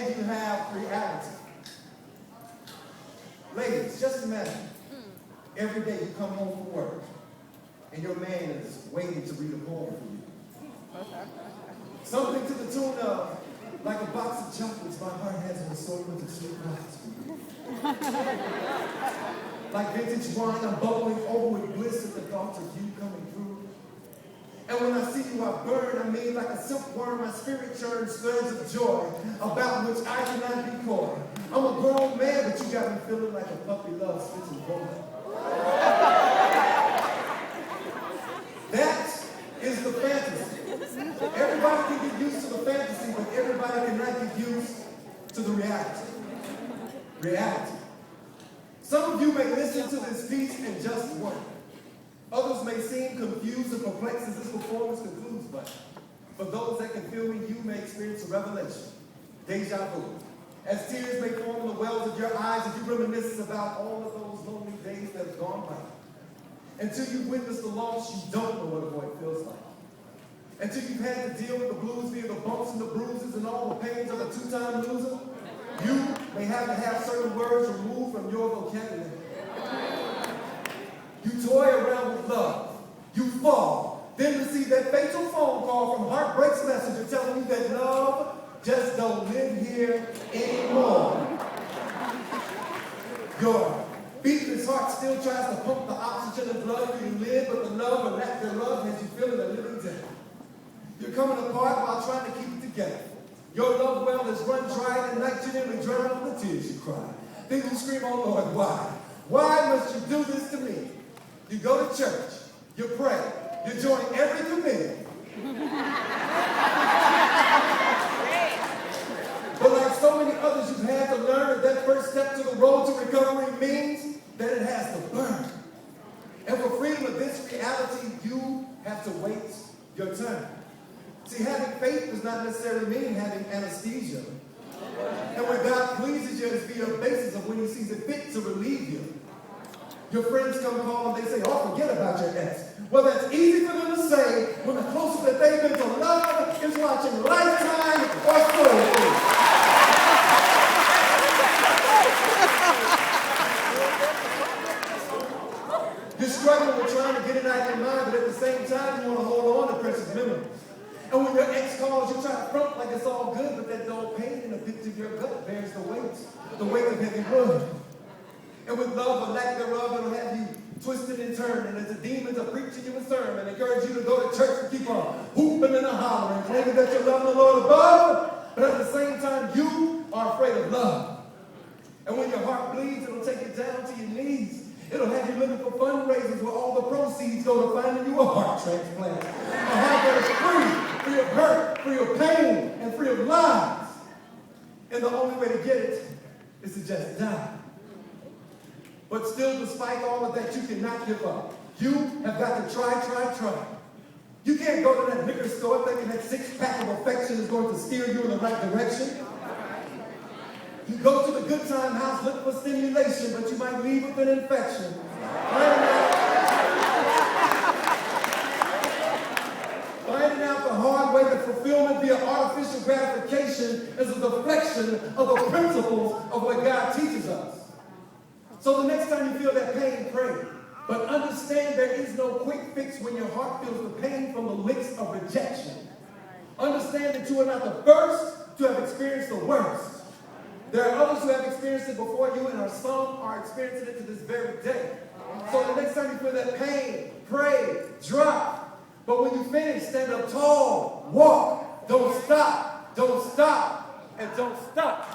then you have reality. Ladies, just imagine, every day you come home from work, and your man is waiting to read a poem for you. Something to the tune of, like a box of chocolates, my heart has an assortment of sweet rocks for you. Like vintage wine, I'm bubbling over with bliss at the thought of you coming through. And when I see you, I burn. I mean, like a silkworm, my spirit churns threads of joy about which I cannot be coy. I'm a grown man, but you got me feeling like a puppy loves stitching boy. That is the fantasy. Everybody can get used to the fantasy, but everybody cannot get used to the reality. Reality. Some of you may listen to this piece and just wonder. Others may seem confused and perplexed as this performance concludes, but for those that can feel me, you may experience a revelation, deja vu. As tears may form in the wells of your eyes, as you reminisce about all of those lonely days that have gone by. Until you witness the loss, you don't know what a void feels like. Until you've had to deal with the blues via the bumps and the bruises and all the pains of a two-time loser, you may have to have certain words removed from your vocabulary. You toy around with love. You fall. Then receive that fatal phone call from Heartbreak's messenger telling you that love just don't live here anymore. Your beatless heart still tries to pump the oxygen and blood for you to live, but the love or lack thereof has you feeling a living death. You're coming apart while trying to keep it together. Your love well has run dry and night you nearly drown all the tears you cry. Then you scream, oh Lord, why? Why must you do this to me? You go to church, you pray, you join every committee. But like so many others, you've had to learn that first step to the road to recovery means that it has to burn. And for freedom of this reality, you have to wait your turn. See, having faith does not necessarily mean having anesthesia. And when God pleases you, it's via the basis of when he sees it fit to relieve you. Your friends come call and they say, oh, forget about your ex. Well, that's easy for them to say when the closest that they've been to love is watching Lifetime or Soul Food. You're struggling with trying to get it out of your mind, but at the same time, you want to hold on to precious memories. And when your ex calls, you try to front like it's all good, but that dull pain in the pit of your gut bears the weight of heavy blood. And with love or lack thereof, it'll have you twisted and turned. And as the demons are preaching you a sermon, encourage you to go to church and keep on hooping and hollering, claiming that you're loving the Lord above, but at the same time, you are afraid of love. And when your heart bleeds, it'll take you down to your knees. It'll have you looking for fundraisers where all the proceeds go to finding you a heart transplant. A heart that is free of hurt, free of pain, and free of lies. And the only way to get it is to just die. But still, despite all of that, you cannot give up. You have got to try. You can't go to that liquor store thinking that six-pack of affection is going to steer you in the right direction. You go to the good time house looking for stimulation, but you might leave with an infection. Finding out the hard way that fulfillment via artificial gratification is a deflection of the principles of what God teaches us. So the next time you feel that pain, pray. But understand there is no quick fix when your heart feels the pain from the licks of rejection. Understand that you are not the first to have experienced the worst. There are others who have experienced it before you, and some are experiencing it to this very day. So the next time you feel that pain, pray, drop. But when you finish, stand up tall, walk, don't stop, and don't stop.